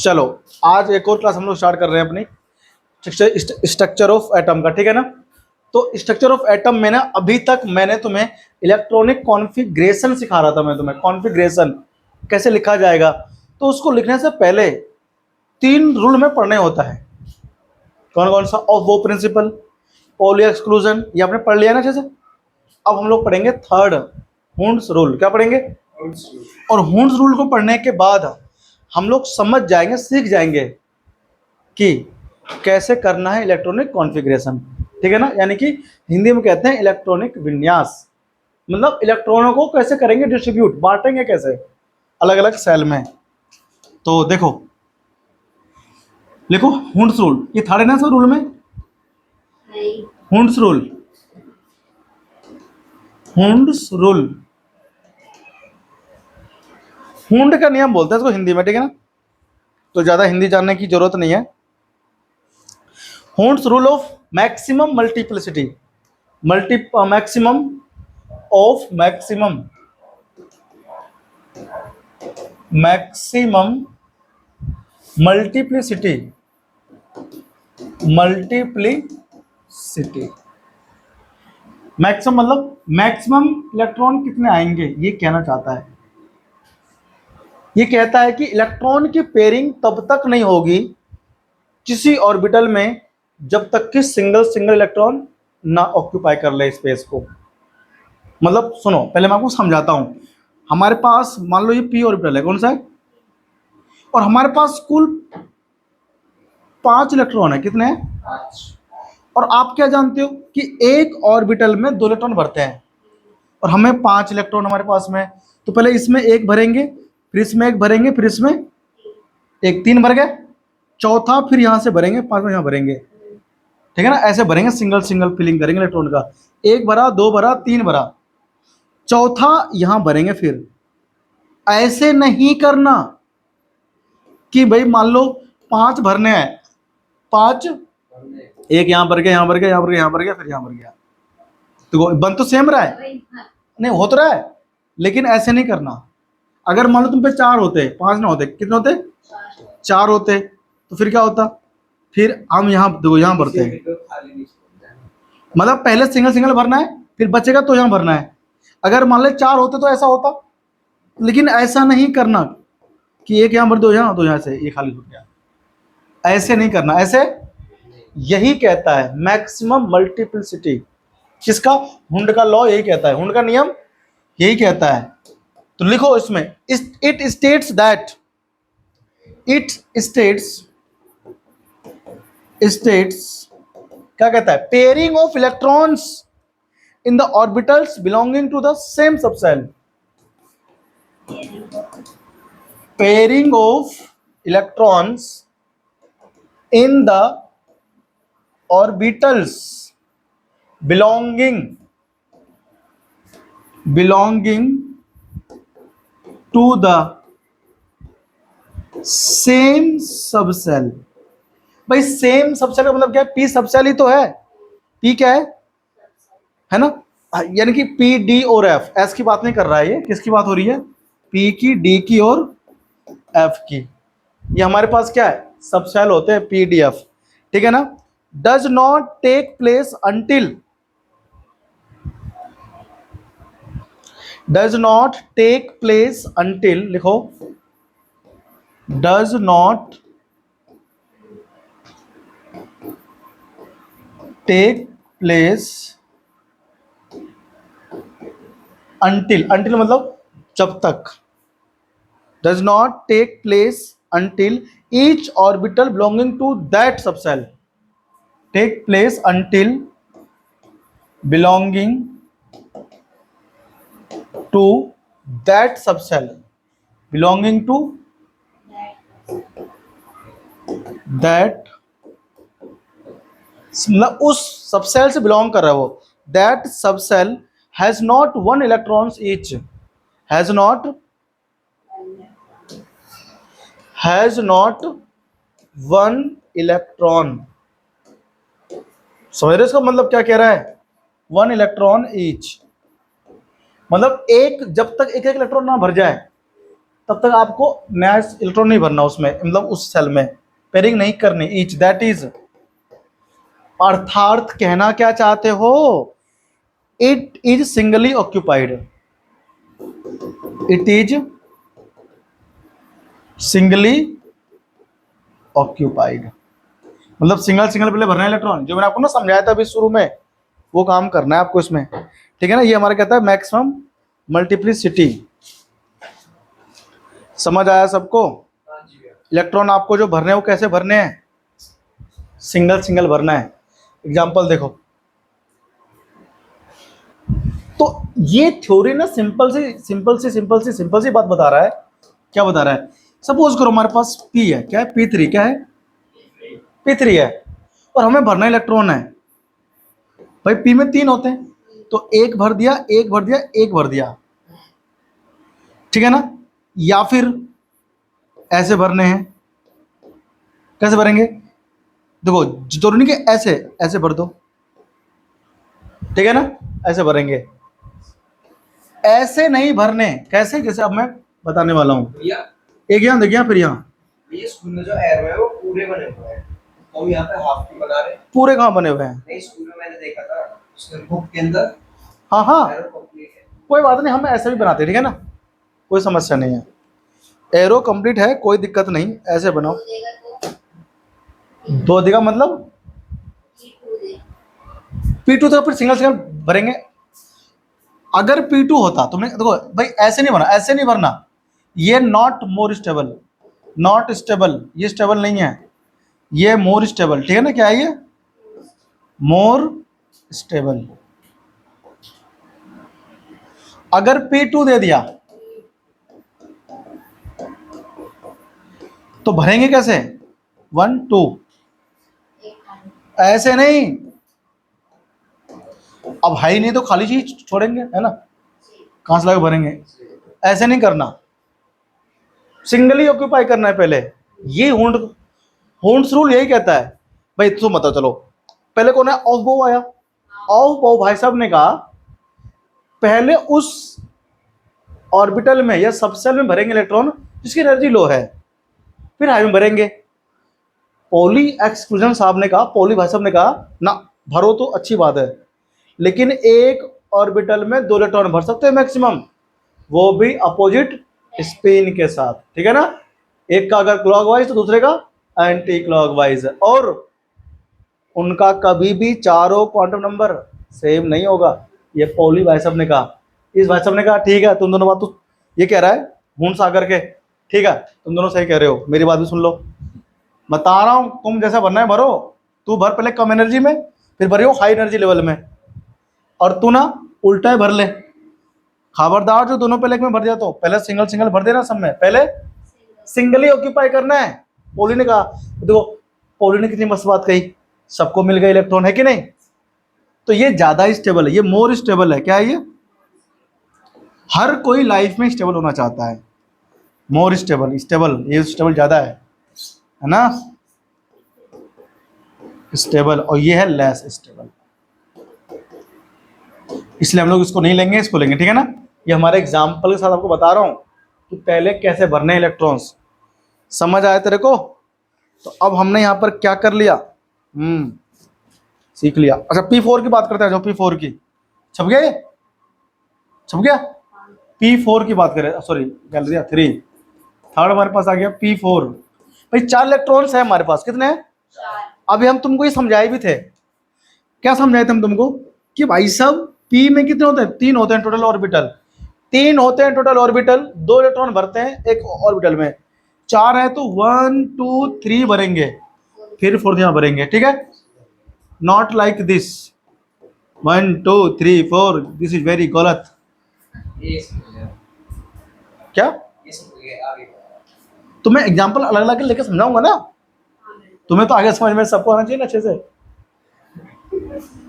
चलो आज एक और क्लास हम लोग स्टार्ट कर रहे हैं अपनी स्ट्रक्चर ऑफ एटम का, ठीक है ना। तो स्ट्रक्चर ऑफ एटम में ना अभी तक मैंने तुम्हें इलेक्ट्रॉनिक कॉन्फ़िगरेशन सिखा रहा था। मैं तुम्हें कॉन्फ़िगरेशन कैसे लिखा जाएगा, तो उसको लिखने से पहले 3 रूल में पढ़ने होता है। कौन कौन सा? ऑफ वो प्रिंसिपल, पॉली एक्सक्लूजन, ये आपने पढ़ लिया ना अच्छे से। अब हम लोग पढ़ेंगे थर्ड, हुंड्स रूल। क्या पढ़ेंगे? और हुंड्स रूल को पढ़ने के बाद हम लोग समझ जाएंगे, सीख जाएंगे कि कैसे करना है इलेक्ट्रॉनिक कॉन्फ़िगरेशन, ठीक है ना। यानी कि हिंदी में कहते हैं इलेक्ट्रॉनिक विन्यास, मतलब इलेक्ट्रॉनों को कैसे करेंगे डिस्ट्रीब्यूट, बांटेंगे कैसे अलग अलग सेल में। तो देखो, लिखो हुंड्स रूल। ये था ना सर रूल में, Hund's rule, Hund's rule, Hund का नियम बोलते हैं इसको हिंदी में, ठीक है ना। तो ज़्यादा हिंदी जानने की जरूरत नहीं है। Hund's rule of maximum multiplicity, maximum of maximum multiplicity, maximum मतलब मैक्सिमम इलेक्ट्रॉन कितने आएंगे, ये कहना चाहता है। ये कहता है कि इलेक्ट्रॉन की पेयरिंग तब तक नहीं होगी किसी ऑर्बिटल में जब तक कि सिंगल इलेक्ट्रॉन ना ऑक्यूपाई कर ले स्पेस को। मतलब सुनो, पहले मैं आपको समझाता हूं। हमारे पास मान लो ये पी ऑर्बिटल है, कौन सा है, और हमारे पास कुल 5 इलेक्ट्रॉन है। कितने हैं? 5। और आप क्या जानते हो कि एक ऑर्बिटल में 2 इलेक्ट्रॉन भरते हैं, और हमें 5 इलेक्ट्रॉन हमारे पास में। तो पहले इसमें एक भरेंगे, फिर इसमें एक भरेंगे, फिर इसमें एक, 3 भर गए। चौथा फिर यहाँ से भरेंगे, 5 में यहाँ भरेंगे, ठीक है ना। ऐसे भरेंगे, सिंगल फिलिंग करेंगे इलेक्ट्रॉन का। 1 भरा, 2 भरा, 3 भरा, चौथा यहाँ भरेंगे। फिर ऐसे नहीं करना कि भाई मान लो 5 भरने हैं, 5, एक यहाँ भर गया, यहाँ भर गया, यहाँ भर गया, यहाँ भर गया, फिर यहाँ भर गया। तो बन तो सेम रहा है, नहीं हो तो रहा है, लेकिन ऐसे नहीं करना। अगर मान लो तुम पे 4 होते, 5 ना होते, कितने होते? 4 होते, तो फिर क्या होता? फिर हम यहाँ देखो, यहाँ भरते हैं, मतलब पहले सिंगल भरना है, फिर बचेगा तो यहाँ भरना है। अगर मान ले 4 होते तो ऐसा होता, लेकिन ऐसा नहीं करना कि एक यहाँ भर दो, यहाँ, तो यहाँ से ये खाली हो गया। ऐसे नहीं करना, ऐसे यही कहता है मैक्सिमम मल्टीप्लिसिटी। किसका? हुंड का लॉ यही कहता है, हुंड का नियम यही कहता है। तो लिखो इसमें, इट स्टेट्स क्या कहता है? Pairing of electrons in the orbitals belonging to the same subshell, pairing of electrons in the orbitals belonging to the same subcell। भाई सेम सबसेल का मतलब क्या है? पी सबसेल ही तो है। पी क्या है ना, यानी कि पी, डी और एफ। एस की बात नहीं कर रहा है, ये किसकी बात हो रही है? पी की, डी की और एफ की। ये हमारे पास क्या है? सबसेल होते हैं, पी, डी, एफ, ठीक है ना। Does not take place until, does not take place until, लिखो, does not take place until मतलब जब तक, does not take place until each orbital belonging to that subcell, take place until belonging to that subcell, belonging to that, मतलब उस subshell से belong कर रहा है वो। That subshell has not 1 electrons each, has not 1 electron. समझ रहे इसका मतलब क्या कह रहा है? 1 इलेक्ट्रॉन ईच, मतलब एक, जब तक एक इलेक्ट्रॉन ना भर जाए तब तक आपको नया इलेक्ट्रॉन नहीं भरना उसमें, मतलब उस सेल में पेयरिंग नहीं करनी। ईच दैट इज, अर्थात कहना क्या चाहते हो, it is singly occupied, it is singly occupied, मतलब सिंगल सिंगल पहले भरना है इलेक्ट्रॉन, जो मैंने आपको ना समझाया था अभी शुरू में, वो काम करना है आपको इसमें, ठीक है ना। ये हमारा कहता है मैक्सिमम मल्टीप्लिसिटी। समझ आया सबको? इलेक्ट्रॉन आपको जो भरने हैं वो कैसे भरने हैं, सिंगल सिंगल भरना है। एग्जांपल देखो, तो ये थ्योरी ना सिंपल सी बात बता रहा है। क्या बता रहा है? सपोज करो हमारे पास पी है, क्या है, P3, क्या है, P3 है, और हमें भरना इलेक्ट्रॉन है। भाई पी में 3 होते हैं, तो एक भर दिया, एक भर दिया, एक भर दिया, ठीक है ना। या फिर ऐसे भरने हैं, कैसे भरेंगे, देखो जरूरी नहीं कि ऐसे ऐसे भर दो, ठीक है ना, ऐसे भरेंगे। ऐसे नहीं भरने, कैसे, जैसे अब मैं बताने वाला हूँ। एक यहाँ देखिए, फिर यहाँ ये स्कूल में जो एरो है वो पूरे बने हुए हैं, तो यहाँ पे हाफ की बना रहे हैं। पूरे कहाँ बने हुए हैं? नहीं, स्कूल में मैंने देखा था उसके बुक के अंदर। हाँ हाँ, एरो कंप्लीट है। कोई बात नहीं, हम ऐसे भी बनाते हैं, ठीक है ना, कोई समस्या नहीं है। एरो कंप्लीट है, कोई दिक्कत नहीं, ऐसे बनाओ। 2 देगा मतलब P2 तो फिर सिंगल सिंगल भरेंगे। अगर P2 होता, तुमने देखो भाई ऐसे नहीं भरना, ऐसे नहीं भरना, ये not more stable, not stable, ये स्टेबल नहीं है, ये मोर स्टेबल, ठीक है ना। क्या है ये, मोर स्टेबल। अगर P2 दे दिया तो भरेंगे कैसे, 1 2, ऐसे नहीं। अब है ही नहीं तो खाली चीज छोड़ेंगे, है ना, कहां से लाके भरेंगे, ऐसे नहीं करना, सिंगली ऑक्यूपाई करना है पहले। ये होन्स रूल यही कहता है। भाई तुम बताओ, चलो पहले कौन है, ऑफ बो आया, ऑफ बो भाई साहब ने कहा पहले उस ऑर्बिटल में या सबसेल में भरेंगे इलेक्ट्रॉन जिसकी एनर्जी लो है, फिर हाई में भरेंगे। पॉली एक्सक्लूजन साहब ने कहा, पॉली भाई साहब ने कहा ना, भरो तो अच्छी बात है, लेकिन एक ऑर्बिटल में 2 इलेक्ट्रॉन भर सकते हैं मैक्सिमम, वो भी अपोजिट स्पिन के साथ, ठीक है ना। एक का अगर क्लॉकवाइज तो दूसरे का एंटी क्लॉकवाइज, और उनका कभी भी चारों क्वांटम नंबर सेम नहीं होगा। ये पॉली भाई साहब ने कहा। इस भाई साहब ने कहा ठीक है, तुम दोनों बात तो ये कह रहा है हूं सागर के, ठीक है, तुम दोनों सही कह रहे हो, मेरी बात भी सुन लो, बता रहा हूं, तुम जैसा भरना है भरो। तू भर पहले कम एनर्जी में, फिर भरियो हाई एनर्जी लेवल में, और तू ना उल्टा ही भर ले। खबरदार जो दोनों पहले एक में भर दिया तो पहले सिंगल सिंगल भर देना, सब में पहले सिंगल ही ऑक्यूपाई करना है। पोली ने कहा, देखो पोली ने कितनी मस्त बात कही, सबको मिल गया इलेक्ट्रॉन, है कि नहीं। तो ये ज्यादा स्टेबल है, ये मोर स्टेबल है। क्या है ये, हर कोई लाइफ में स्टेबल होना चाहता है, मोर स्टेबल, स्टेबल, ये स्टेबल ज्यादा है ना, स्टेबल, और ये है लेस स्टेबल, इसलिए हम लोग इसको नहीं लेंगे, इसको लेंगे, ठीक है ना। ये हमारे एग्जाम्पल के साथ आपको बता रहा हूं कि पहले कैसे भरने इलेक्ट्रॉन्स, समझ आया तेरे को। तो अब हमने यहाँ पर क्या कर लिया, सीख लिया। अच्छा P4 की बात करते हैं, जो P4 की छप गया, ये छप गया। P4 की बात करें, सॉरी गैलरी 3, थर्ड हमारे पास आ गया P4। भाई 4 इलेक्ट्रॉन्स है हमारे पास, कितने हैं, अभी हम तुमको ये समझाए भी थे। क्या समझाए थे हम तुमको, कि भाई साहब P में कितने होते हैं, 3 होते हैं टोटल ऑर्बिटल, 3 होते हैं टोटल ऑर्बिटल, 2 इलेक्ट्रॉन भरते हैं एक ऑर्बिटल में, 4 है तो 1 2 3 भरेंगे, फिर 4 यहाँ भरेंगे, ठीक है। Not like this 1 2 3 4, this is very गलत। ये समझ गया। क्या, ये समझ गया, आगे तो मैं एग्जाम्पल अलग अलग लेके समझाऊंगा ना, तुम्हें तो आगे समझ में सबको आना चाहिए ना अच्छे से।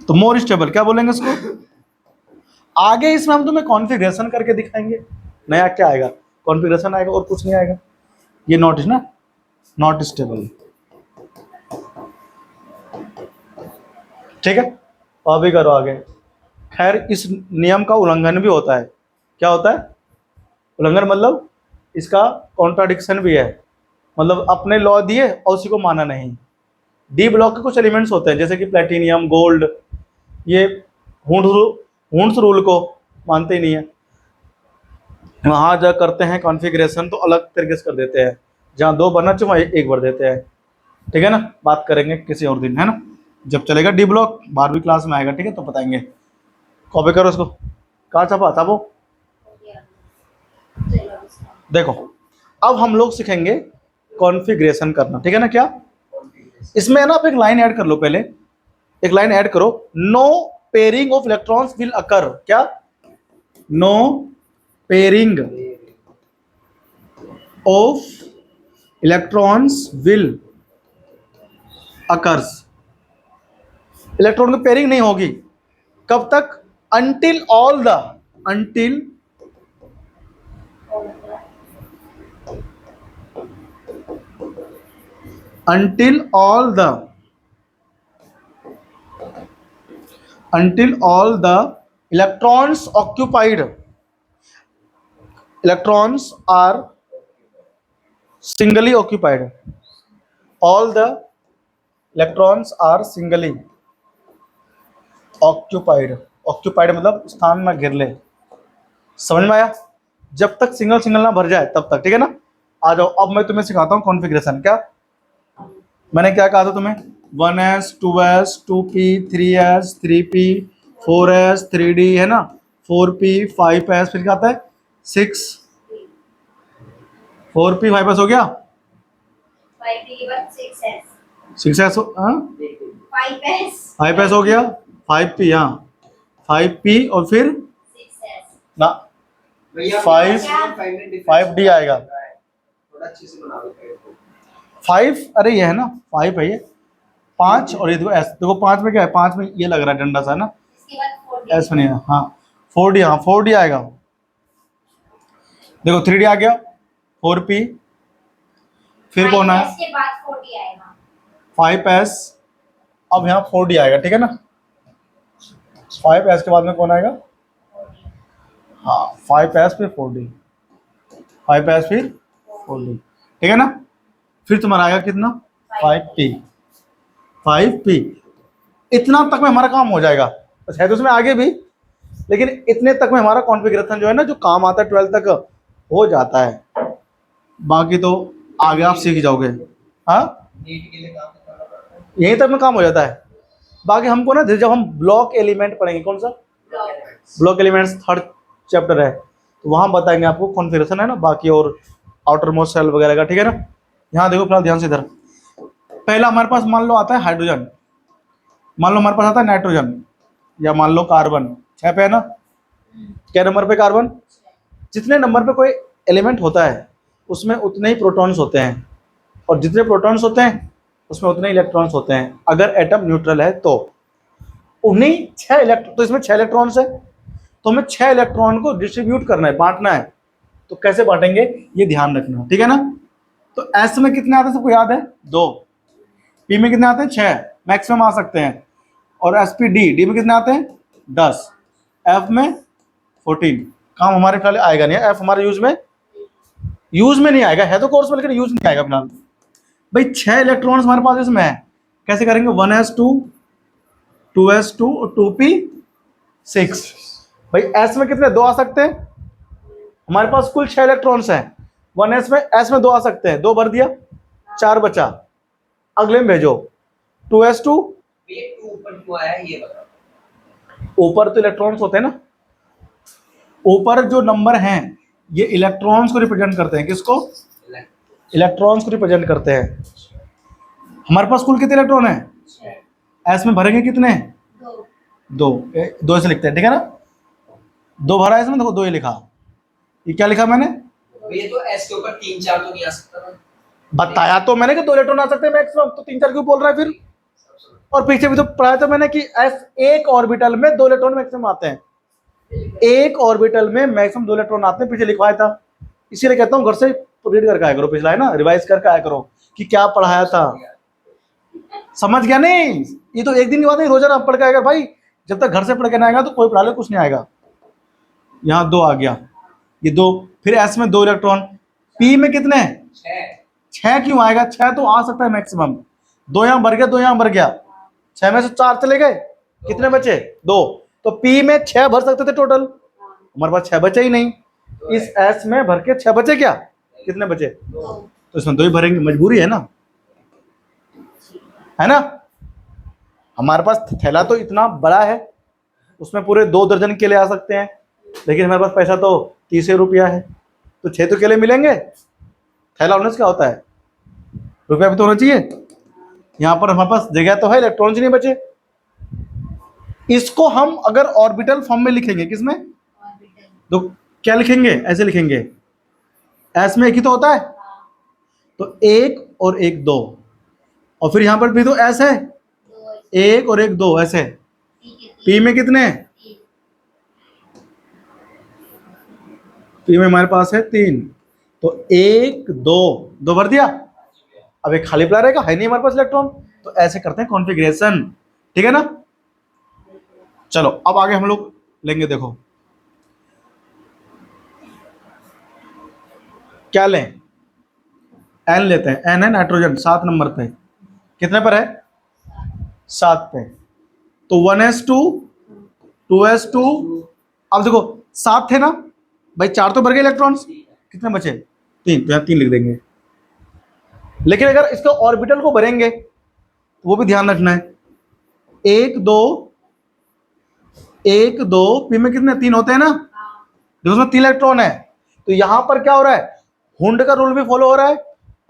तो मोर स्टेबल क्या बोलेंगे इसको, आगे इसमें हम तुम्हें कॉन्फ़िगरेशन करके दिखाएंगे, नया क्या आएगा, कॉन्फ़िगरेशन आएगा और कुछ नहीं आएगा। ये नॉट इज ना, नॉट स्टेबल, ठीक है। अभी करो आगे। खैर इस नियम का उल्लंघन भी होता है। क्या होता है, उल्लंघन मतलब इसका कॉन्ट्राडिक्शन भी है, मतलब अपने लॉ दिए और उसी को माना नहीं। डी ब्लॉक के कुछ एलिमेंट्स होते हैं जैसे कि प्लेटिनियम, गोल्ड, ये हुंड्स रूल को मानते ही नहीं है। वहाँ जब करते हैं कॉन्फ़िगरेशन तो अलग तरीके से कर देते हैं, जहाँ 2 भरना चाहिए वहाँ 1 भर देते हैं। ठीक है ना, बात करेंगे किसी और दिन, है ना, जब चलेगा डी ब्लॉक 12वीं क्लास में आएगा, ठीक है, तो बताएंगे। कॉपी करो इसको, कहाँ छापा छापो। देखो अब हम लोग सीखेंगे कॉन्फ़िगरेशन करना, ठीक है ना। क्या इसमें है ना, आप एक लाइन ऐड कर लो, पहले एक लाइन ऐड करो, no pairing of electrons will occur. क्या, no pairing of electrons will occurs. Electron की पेयरिंग नहीं होगी, कब तक, until all the, until until all the electrons are singly occupied, all the electrons are singly occupied, मतलब स्थान में घेर ले। समझ में आया, जब तक सिंगल ना भर जाए तब तक, ठीक है ना। आ जाओ, अब मैं तुम्हें सिखाता हूँ कॉन्फ़िगरेशन। क्या मैंने क्या कहा था तुम्हें, 1s 2s 2p 3s 3p 4s 3d, है ना, 4p 5s, फिर क्या आता है 6, 4p 5s हो गया, 6s 5s हो गया, 5p, हाँ 5p और फिर ना 5d आएगा, थोड़ा अच्छे से बना दो 5, अरे ये है ना 5 है, ये 5 और ये देखो एस, देखो 5 में क्या है, 5 में ये लग रहा है डंडा सा ना, एस में नहीं है, हाँ 4d, हाँ 4d आएगा। देखो 3d आ गया, 4p, फिर कौन है 5s, अब यहाँ 4d आएगा, ठीक है ना। 5s के बाद में कौन आएगा, हाँ 5s फिर 4d, 5s फिर 4d, ठीक है ना। फिर तुम्हारा आएगा कितना, 5p, इतना तक में हमारा काम हो जाएगा। है तो उसमें आगे भी, लेकिन इतने तक में हमारा कॉन्फ़िगरेशन जो है ना, जो काम आता है 12 तक हो जाता है, बाकी तो आगे आप सीख जाओगे। हाँ यहीं तक में काम हो जाता है, बाकी हमको ना जब हम ब्लॉक एलिमेंट पढ़ेंगे, कौन सा ब्लॉक एलिमेंट्स 3rd चैप्टर है, तो वहाँ बताएंगे आपको कॉन्फ़िगरेशन, है ना, बाकी और आउटर मोस्ट सेल वगैरह का, ठीक है ना। यहाँ देखो फिलहाल ध्यान से, इधर पहला हमारे पास मान लो आता है हाइड्रोजन, मान लो हमारे पास आता है नाइट्रोजन, या मान लो कार्बन, 6 पे है ना। क्या नंबर पे कार्बन, जितने नंबर पे कोई एलिमेंट होता है उसमें उतने ही प्रोटॉन्स होते हैं, और जितने प्रोटॉन्स होते हैं उसमें उतने ही इलेक्ट्रॉन्स होते हैं, अगर एटम न्यूट्रल है तो। उन्हीं 6 इलेक्ट्रॉन, तो इसमें 6 इलेक्ट्रॉन्स है, तो हमें 6 इलेक्ट्रॉन को डिस्ट्रीब्यूट करना है, बांटना है, तो कैसे बांटेंगे ये ध्यान रखना, ठीक है ना। तो एस में कितने आते हैं सबको याद है, 2, पी में कितने आते हैं 6, मैक्सिमम आ सकते हैं, और एस पी डी में कितने आते हैं 10, एफ में 14। काम हमारे फिलहाल आएगा नहीं, एफ हमारे यूज में नहीं आएगा, है तो कोर्स में लेकिन यूज नहीं आएगा फिलहाल। भाई 6 इलेक्ट्रॉन्स हमारे पास इसमें है, कैसे करेंगे, 1s2 2s2 और 2p6। भाई एस में कितने 2 आ सकते हैं, हमारे पास कुल 6 इलेक्ट्रॉन्स हैं, 1s में, एस में 2 आ सकते हैं, 2 भर दिया, 4 बचा, अगले में भेजो 2s2। ये 2 ऊपर क्यों आया है ये बताओ। ऊपर तो इलेक्ट्रॉन्स होते हैं ना, ऊपर जो नंबर हैं ये इलेक्ट्रॉन्स को रिप्रेजेंट करते हैं, किसको, इलेक्ट्रॉन्स को रिप्रेजेंट करते हैं। हमारे पास कुल कितने इलेक्ट्रॉन हैं, एस में भरेंगे कितने, 2 से लिखते हैं, ठीक है ना। 2 भरा है इसमें, देखो 2 ही लिखा, ये क्या लिखा मैंने, ये तो एस के ऊपर 3 4 तो नहीं आ सकता ना, बताया तो मैंने कि 2 इलेक्ट्रॉन आ सकते हैं मैक्सिमम, तो 3 4 क्यों बोल रहा है फिर। और पीछे भी तो पढ़ाया था मैंने कि एस एक ऑर्बिटल में 2 इलेक्ट्रॉन मैक्सिमम आते हैं, एक ऑर्बिटल में मैक्सिमम 2 इलेक्ट्रॉन आते हैं, पीछे लिखवाया था। इसीलिए कहता हूँ घर से रीड करके आया करो, पिछला है ना, रिवाइज करके आया करो कि क्या पढ़ाया था, समझ गया नहीं। ये तो एक दिन की बात नहीं, रोजाना पढ़ के आएगा भाई, जब तक घर से पढ़ के ना आएगा तो कोई पढ़ा ले कुछ नहीं आएगा। यहाँ 2 आ गया, ये 2, फिर एस में 2 इलेक्ट्रॉन, पी में कितने हैं? 6। 6 क्यों आएगा? 6 तो आ सकता है मैक्सिमम। 2 यहाँ भर गया, 2 यहाँ भर गया, 6 में से 4 चले गए, कितने बचे? 2। तो पी में 6 भर सकते थे टोटल, हमारे पास 6 बचे ही नहीं। इस एस में भर के 6 बचे क्या? कितने बचे? 2। तो इसमें 2 ही भरेंगे, मजबूरी है ना, है ना। हमारे पास थैला तो इतना बड़ा है, उसमें पूरे 2 दर्जन केले आ सकते हैं, लेकिन हमारे पास पैसा तो 30 रुपया है, तो 6 तो केले मिलेंगे। थैला होने से क्या होता है? रुपया भी तो होना चाहिए। यहाँ पर हमारे पास जगह तो है, इलेक्ट्रॉन्स नहीं बचे। इसको हम अगर ऑर्बिटल फॉर्म में लिखेंगे, किसमें? तो क्या लिखेंगे? ऐसे लिखेंगे, एस में एक ही तो होता है, तो 1 और 1 2, और फिर यहाँ पर भी तो एस है, 1 और 1 2 ऐसे। पी में कितने? पी में हमारे पास है 3, तो 1 2 2 भर दिया। अब एक खाली पड़ा रहेगा, है नहीं हमारे पास इलेक्ट्रॉन, तो ऐसे करते हैं कॉन्फ़िगरेशन, ठीक है ना। चलो अब आगे हम लोग लेंगे, देखो क्या लें? एन लेते हैं। एन है नाइट्रोजन, 7 नंबर पे। कितने पर है? 7 पे। तो 1s2 2s2, अब देखो 7 थे ना भाई, 4 तो भर गए इलेक्ट्रॉन्स, कितने बचे? 3, तो यहाँ 3 लिख देंगे। लेकिन अगर इसका ऑर्बिटल को भरेंगे तो वो भी ध्यान रखना है, 1 2 1 2, पी में कितने? 3 होते हैं ना, देखो उसमें 3 इलेक्ट्रॉन है, तो यहां पर क्या हो रहा है? हुंड का रूल भी फॉलो हो रहा है,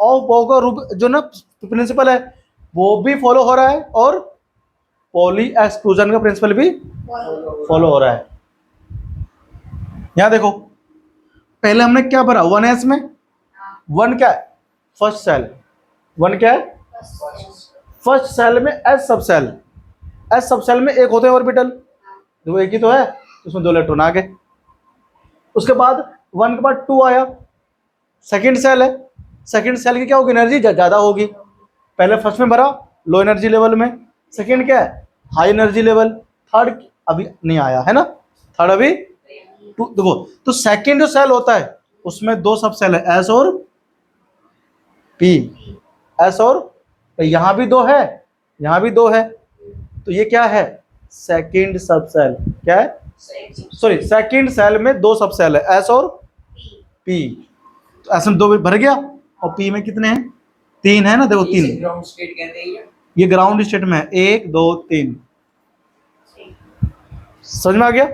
और बॉ का रूल जो ना प्रिंसिपल है वो भी फॉलो हो रहा है, और पॉली एक्सक्लूजन का प्रिंसिपल भी फॉलो हो रहा है। यहां देखो, पहले हमने क्या भरा? 1s में 1 क्या है? First cell. 1 क्या है? फर्स्ट सेल में एस सब सेल, एस सब सेल में एक होते हैं ऑर्बिटल, देखो एक ही तो है, उसमें 2 इलेक्ट्रॉन आ गए। उसके बाद 1 के बाद 2 आया, सेकंड सेल है, सेकंड सेल की क्या होगी? एनर्जी ज़्यादा होगी। पहले फर्स्ट में भरा लो एनर्जी लेवल में, सेकंड क्या है? High energy level. थर्ड अभी नहीं आया है ना, थर्ड अभी 2। देखो तो सेकंड जो सेल होता है उसमें 2 सब सेल है, एस और पी। एस और यहाँ भी 2 है, यहाँ भी 2 है, तो ये क्या है? सेकंड सब सेल। क्या है? सॉरी, सेकंड सेल में 2 सब सेल है, एस और पी। तो एस में 2 भर गया, और पी में कितने हैं? 3 है ना, देखो 3, ग्राउंड स्टेट कहते हैं ये ग्राउंड स्टेट में है, 1 2 3। समझ में आ गया?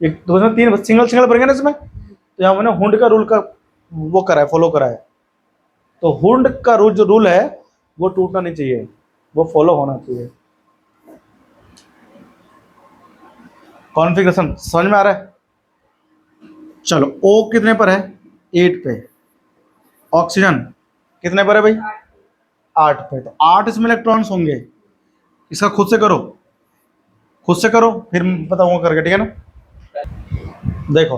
ये तो 3 सिंगल सिंगल भर गया ना इसमें, तो यहाँ मैंने हुंड का रूल का वो करा है, फॉलो करा है। तो हुंड का रूल जो रूल है वो टूटना नहीं चाहिए, वो फॉलो होना चाहिए। कॉन्फ़िगरेशन समझ में आ रहा है? चलो ओ कितने पर है? 8 पे। ऑक्सीजन कितने पर है भाई? 8 पे। तो 8 इसमें इलेक्ट्रॉन्स होंगे। इसका खुद से करो, खुद से करो, फिर बताऊंगा करके, ठीक है ना। देखो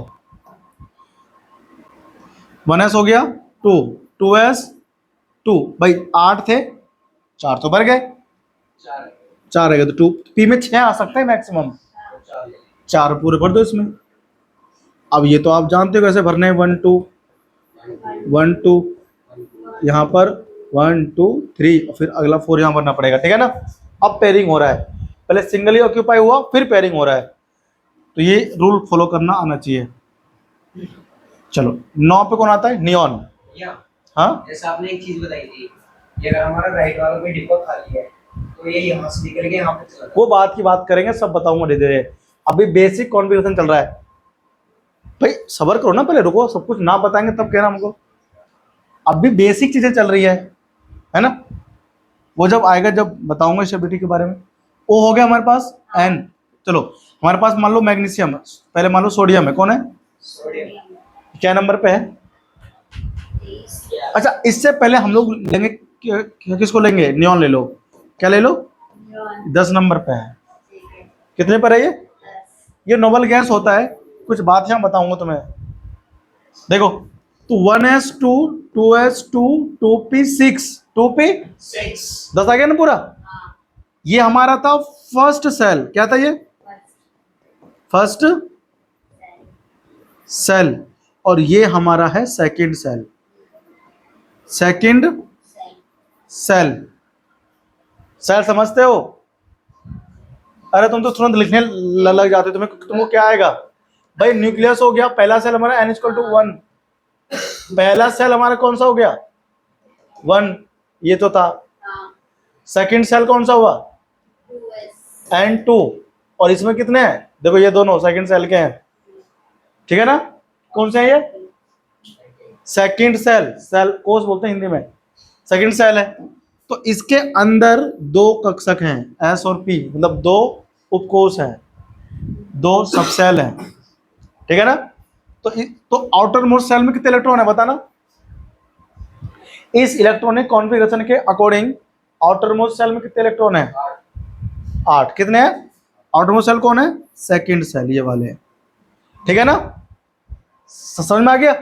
1s हो गया, 2 2s 2 भाई, 8 थे, 4 तो भर गए, 4 है तो 2, पी में 6 आ सकते हैं मैक्सिमम, 4 पूरे भर दो इसमें। अब ये तो आप जानते हो कैसे भरने हैं, 1 2 1 2, यहाँ पर 1 2 3, और फिर अगला 4 यहाँ भरना पड़ेगा, ठीक है ना। अब पेयरिंग हो रहा है, पहले सिंगली ऑक्यूपाई हुआ, फिर पेयरिंग हो रहा है, तो ये रूल फॉलो करना आना चाहिए। चलो 9 पे कौन आता है? नियॉन। हाँ, जैसे आपने एक चीज बताई थी, ये अगर हमारा राइट वाला कोई डिब्बा खाली है तो ये यहाँ से निकल के यहाँ पे चला जाता है। वो बात की बात करेंगे, सब बताऊंगा धीरे धीरे, अभी बेसिक कॉन्फ़िगरेशन चल रहा है। भाई सबर करो ना, पहले रुको, सब कुछ ना बताएंगे तब कहना हमको, अभी बेसिक चीजें चल रही है ना। वो जब आएगा जब बताऊंगा स्टेबिलिटी के बारे में। ओ हो गया हमारे पास एन। चलो हमारे पास मान लो मैग्नीशियम, पहले मान लो सोडियम है, कौन है? सोडियम क्या नंबर पे है? अच्छा इससे पहले हम लोग लेंगे किसको लेंगे? नियॉन ले लो। क्या ले लो? 10 नंबर पे है। कितने पर है ये नोबल गैस होता है, कुछ बात यहाँ बताऊंगा तुम्हें। देखो तो 1s2 2s2 2p6 2p6 10 आ गया ना पूरा। ये हमारा था फर्स्ट सेल, क्या था ये? First shell. और ये हमारा है second shell. Second shell, shell समझते हो? अरे तुम तो तुरंत लिखने लग जाते हो, तुमको क्या आएगा भाई? न्यूक्लियस हो गया, पहला सेल हमारा n=1, पहला सेल हमारा कौन सा हो गया? 1, ये तो था। सेकंड सेल कौन सा हुआ? N2, और इसमें कितने हैं? देखो ये दोनों सेकंड सेल के हैं, ठीक है ना? कौन से हैं ये? सेकंड सेल, सेल कोष बोलते हैं हिंदी में, सेकंड सेल है। तो इसके अंदर दो कक्षक हैं, S और P, मतलब दो उपकोष हैं, दो सबसेल हैं, ठीक है ना? तो आउटर मोस्ट सेल में कितने इलेक्ट्रॉन है बताना? इस इलेक्ट्रॉनिक कॉन्फ़िगरेशन के अकॉर्डिंग आउटर मोस्ट सेल में कितने इलेक्ट्रॉन है? 8। कितने हैं? आउटर मोस्ट सेल कौन है? सेकंड सेल, ये वाले, ठीक है ना? समझ में आ गया?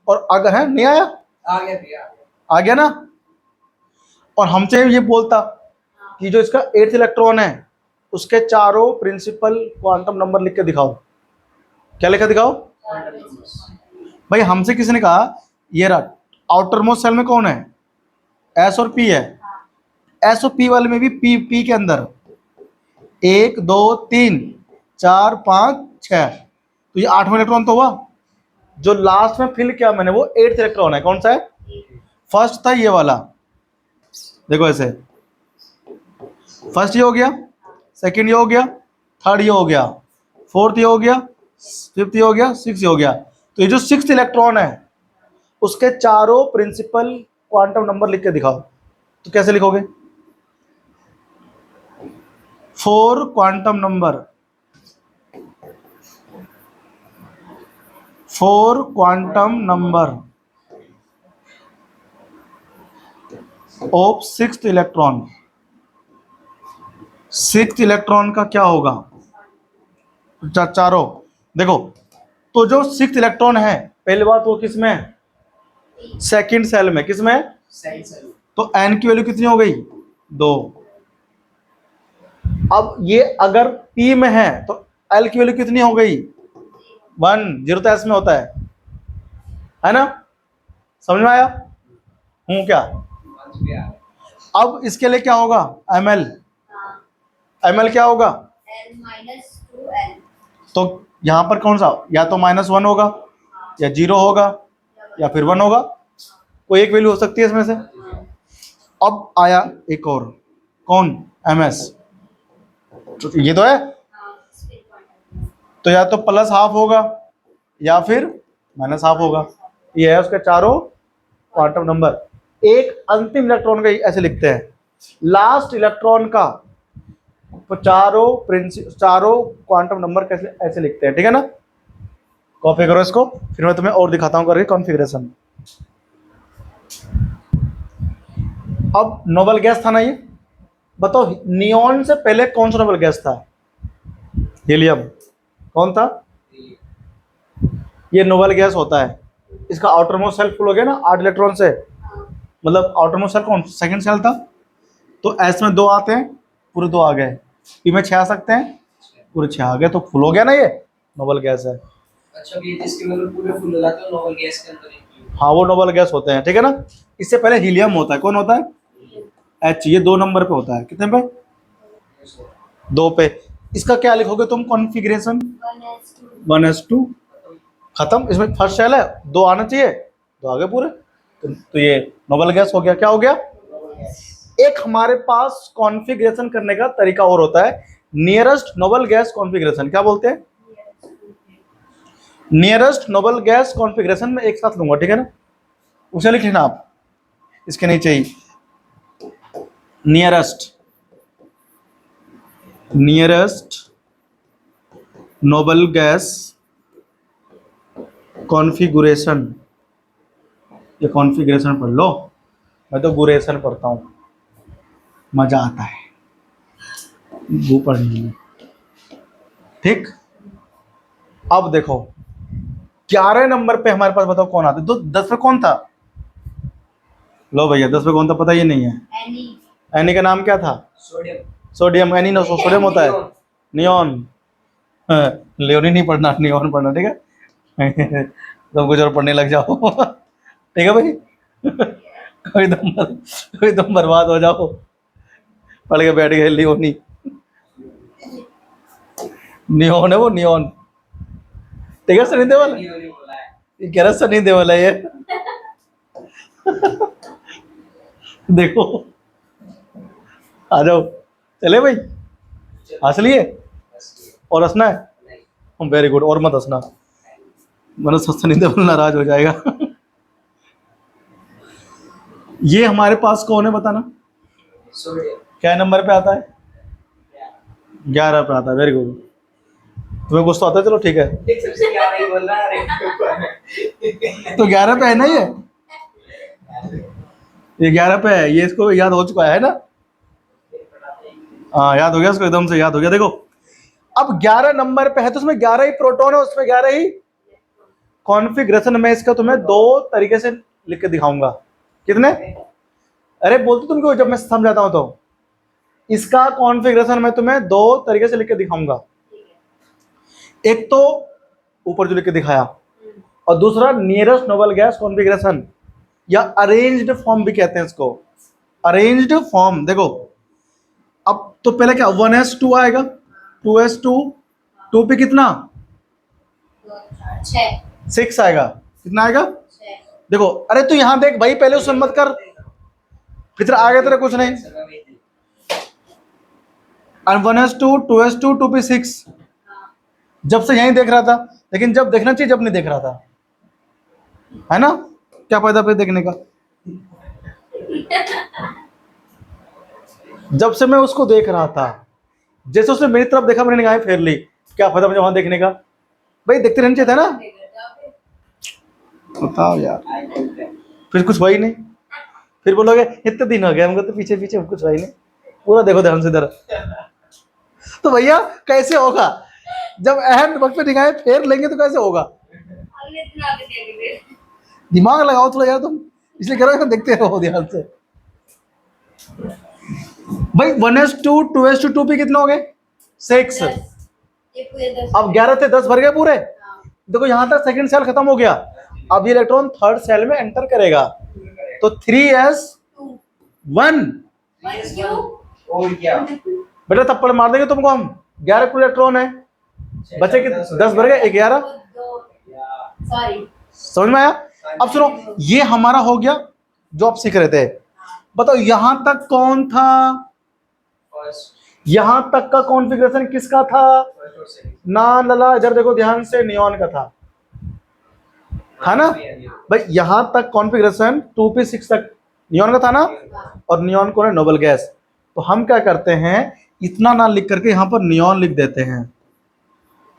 और अगर है नहीं आया? आ गया भैया, आ गया ना? और हमसे ये बोलता कि जो इसका 8th इलेक्ट्रॉन है उसके चारों प्रिंसिपल क्वांटम नंबर लिख के दिखाओ। क्या लिख के दिखाओ भाई? हमसे किसी ने कहा ये रहा आउटर मोस्ट सेल में कौन है? S और P है। S और P वाले में भी P के अंदर 1 2 3 4 5 6, तो ये 8वां इलेक्ट्रॉन तो हुआ। जो लास्ट में फिल किया मैंने वो 8th इलेक्ट्रॉन है। कौन सा है? फर्स्ट था ये वाला, देखो ऐसे, फर्स्ट ये हो गया, सेकंड ये हो गया, थर्ड ये हो गया, फोर्थ ये हो गया, फिफ्थ ये हो गया, सिक्स ये हो गया। तो ये जो 6th इलेक्ट्रॉन है उसके चारों प्रिंसिपल क्वांटम नंबर लिख के दिखाओ। तो कैसे लिखोगे? 4 quantum number, 4 quantum number of 6th electron. 6th electron का क्या होगा? चारों देखो, तो जो 6th इलेक्ट्रॉन है पहली बात वो किस में है? सेकंड सेल में। किस में? Second shell. तो n की वैल्यू कितनी हो गई? 2। अब ये अगर P में है तो L की वैल्यू कितनी हो गई? 1। 0 तो S में होता है ना? समझ में आया हूँ क्या? अब इसके लिए क्या होगा? ml, ml क्या होगा? L-2L। तो यहां पर कौन सा? या तो -1 होगा, या 0 होगा, या फिर 1 होगा, कोई एक वैल्यू हो सकती है इसमें से। अब आया एक और, कौन? ms, तो ये तो है, तो या तो +½ होगा या फिर -½ होगा। ये है उसके चारों क्वांटम नंबर। एक अंतिम इलेक्ट्रॉन का ऐसे लिखते हैं, लास्ट इलेक्ट्रॉन का चारों क्वांटम नंबर कैसे ऐसे लिखते हैं, ठीक है ना? कॉपी करो इसको, फिर मैं तुम्हें और दिखाता हूं करके कॉन्फ़िगरेशन। अब नोबल गैस था ना ये, बताओ नियॉन से पहले कौन सा नोबल गैस था? हीलियम। कौन था? ये नोबल गैस होता है। इसका आउटर मोस्ट सेल फुल हो गया ना 8 इलेक्ट्रॉन से, मतलब आउटर मोस्ट सेल कौन? सेकंड सेल था। तो एस में 2 आते हैं, पूरे 2 आ गए। पी में 6 आ सकते हैं, पूरे 6 आ गए, तो फुल हो गया ना, ये नोबल गैस है। अच्छा, ये जिसके मतलब पूरे फुल हो जाते हैं नोबल गैस के अंदर ही। हाँ वो नोबल गैस होते हैं, ठीक है ना? इससे पहले हीलियम होता है। कौन होता है? H। ये 2 नंबर पे होता है। कितने पे? 2 पे। इसका क्या लिखोगे तुम कॉन्फ़िगरेशन? 1s2 खत्म। इसमें फर्स्ट सेल है, 2 आना चाहिए, 2 आ गए पूरे। तो ये नोबल गैस हो गया। क्या हो गया? एक हमारे पास कॉन्फ़िगरेशन करने का तरीका और होता है, नियरेस्ट नोबल गैस कॉन्फ़िगरेशन। क्या बोलते हैं? नियरेस्ट नोबल गैस कॉन्फ़िगरेशन में एक साथ लूंगा, ठीक है ना? उसे लिख लेना आप इसके नीचे ही, नियरेस्ट नोबल गैस कॉन्फ़िगरेशन। ये कॉन्फ़िगरेशन पढ़ लो, मैं तो गुरेशन पढ़ता हूँ, मजा आता है वो पढ़ने में, ठीक? अब देखो 11 नंबर पे हमारे पास, बताओ कौन आता है? तो 10 पे कौन था? लो भैया 10 पे कौन था पता ही नहीं है। एनी का नाम क्या था? सोडियम। सोडियम। एनी ना सोडियम होता है। नियॉन। लियोनी नहीं पढ़ना, नियॉन पढ़ना, ठीक है? तुम कुछ और पढ़ने लग जाओ। ठीक है भाई। कोई तुम बर्बाद हो जाओ, पढ़ के बैठ गए लियोनी। नियॉन है वो, नियॉन। ठीक है सनी देओल, ये नहीं बोला है। ये कह रहा सनी देओल है ये। देखो, आ जाओ, चले भाई, हंस लिए और हंसना है। नहीं, वेरी गुड, और मत हंसना, वरना सनी देओल नाराज हो जाएगा। ये हमारे पास कौन है बताना, सोडियम। क्या नंबर पे आता है? 11 पे आता है। वेरी गुड, तुम्हें कुछ तो आता है, चलो ठीक है। देख सबसे क्या नहीं बोल रहा है। तो 11 पे है ना ये 11 पे है, ये इसको याद हो चुका है ना? हाँ याद हो गया इसको, एकदम से याद हो गया। देखो अब 11 नंबर पे है तो उसमें 11 ही प्रोटॉन है, उसमें 11 ही कॉन्फ़िगरेशन। मैं इसका तुम्हें दो तरीके से लिख के दिखाऊंगा। कितने? अरे बोलते तुम क्यों जब मैं समझाता हूं तो। इसका कॉन्फ़िगरेशन मैं तुम्हें दो तरीके से लिख के दिखाऊंगा। एक तो ऊपर जो लिख के दिखाया, और दूसरा नियरेस्ट नोबल गैस कॉन्फ़िगरेशन, या अरेंज्ड फॉर्म भी कहते हैं इसको, अरेंज्ड फॉर्म। देखो अब तो पहले क्या 1s2 आएगा, 2s2, 2p कितना 6 आएगा। कितना आएगा? देखो अरे तू यहां देख भाई, पहले उसमें मत कर, फिर आगे तेरा कुछ नहीं। और 1s2, 2s2, 2p6 जब से यहीं देख रहा था, लेकिन जब देखना चाहिए जब नहीं देख रहा था, है ना? क्या फायदा फिर देखने का? जब से मैं उसको देख रहा था, जैसे उसने मेरी तरफ देखा, मैंने निगाहें फेर ली, क्या फायदा मुझे वहां देखने का? भाई देखते रहना चाहिए था ना। बताओ यार, फिर कुछ हुआ ही नहीं, फिर बोलोगे इतने दिन हो गए हमको तो पीछे पीछे, कुछ हुआ ही नहीं। पूरा देखो ध्यान से इधर। तो भैया कैसे होगा जब अहम वक्त पे निगाहें फेर लेंगे, तो कैसे होगा? दिमाग लगाओ थोड़ा यार तुम, इसलिए कह रहा हूं देखते रहो ध्यान से। भाई 1s2, 2s2, 2p कितना हो गए? 6। अब 11 थे, 10 भर गए पूरे। देखो यहां तक सेकंड सेल खत्म हो गया, अब ये इलेक्ट्रॉन थर्ड सेल में एंटर करेगा, तो 3s1। और क्या? बेटा थप्पड़ मार देंगे तुमको हम। 11 कुल इलेक्ट्रॉन है, बचे कि 10 भर गए, 11। समझ में आया? अब सुनो, ये हमारा हो गया जो आप सीख रहे थे। बताओ यहां तक कौन था? यहां तक का कॉन्फ़िगरेशन किसका था? ना लला, इधर देखो ध्यान से, नियॉन का था ना भाई। यहां तक कॉन्फ़िगरेशन 2p6 तक नियॉन का था ना, और नियॉन कौन है? Noble gas. तो हम क्या करते हैं, इतना ना लिख करके यहां पर नियॉन लिख देते हैं,